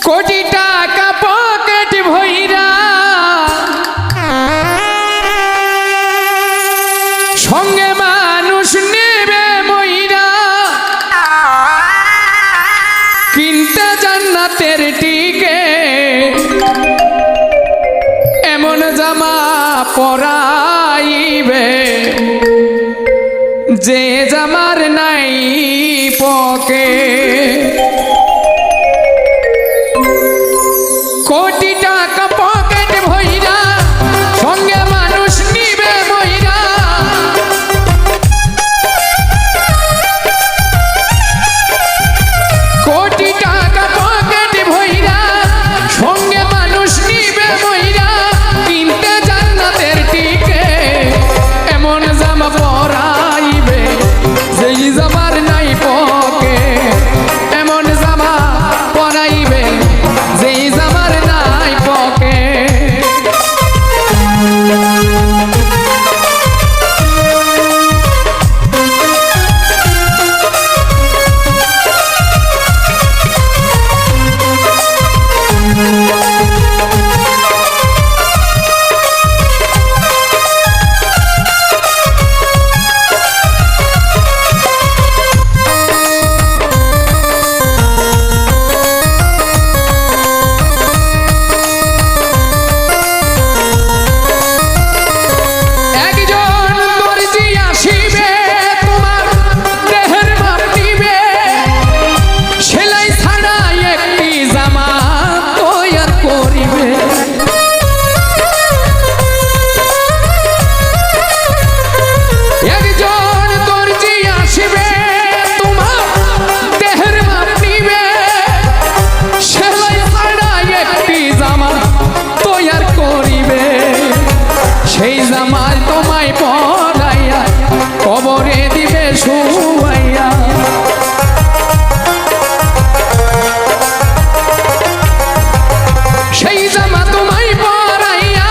কোটি টাকা পকেট ভইরা সঙ্গে মানুষ নেবে মইরা কিনতে জান্নাতের টিকেট এমন জামা পরাইবে যে জামার নাই পকেট। কোটি টাকা পকেট ভইরা সঙ্গে মানুষ নিবে মইরা কোটি টাকা পকেট ভইরা সঙ্গে মানুষ নিবে মইরা কিনতে জান্নাতের টিকেট এমন জামা পরাইবে যেই জামার নাই পকেট এমন জামা পরাইবে যেই জামার নাই পকেট। সেই জামাল তোমায় পরাইয়া কবরে দিবে শুয়াইয়া সেই জামা তোমায় পরাইয়া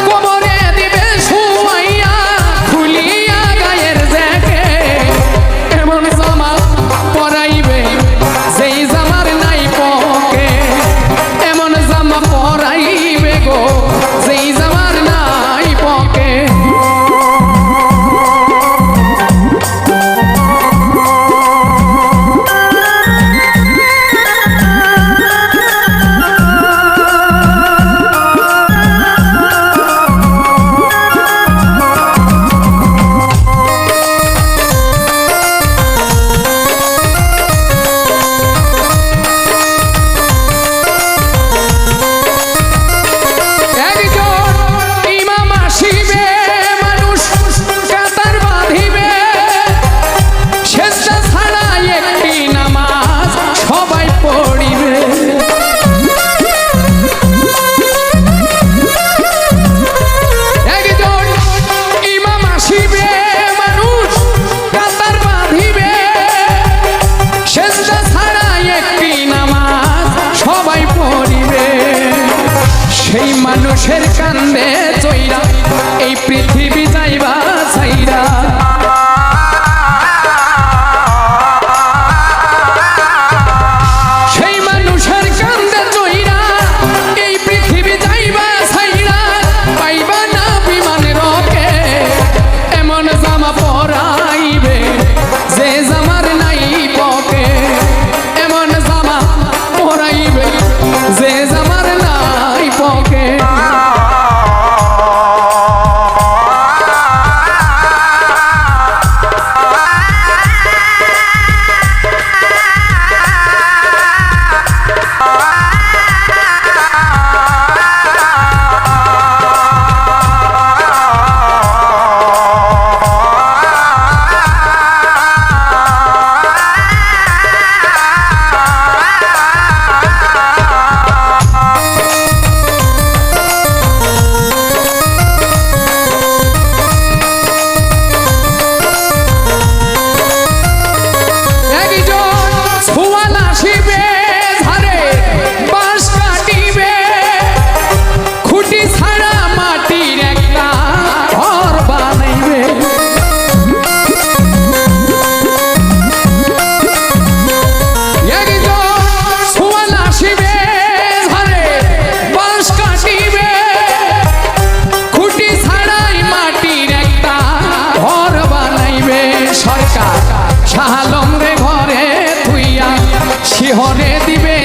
কবরে দিবে শুয়াইয়া খুলিয়া গায়ের জ্যাকেট এমন জামা পরাইবে যেই জামার নাই পকেট এমন জামা পরাইবে গো যেই জামার নাই পকেট। সেই মানুষের কান্দে চইরা এই পৃথিবী যাইবা ছাইরা সেই মানুষের কান্দে চইরা এই পৃথিবী যাইবা ছাইরা পাইবা না বিমানের রকেট এমন জামা পরাইবে যে জামার নাই পকেট এমন জামা পরাইবে যে জামার নাই পকেট। শিহরে দিবে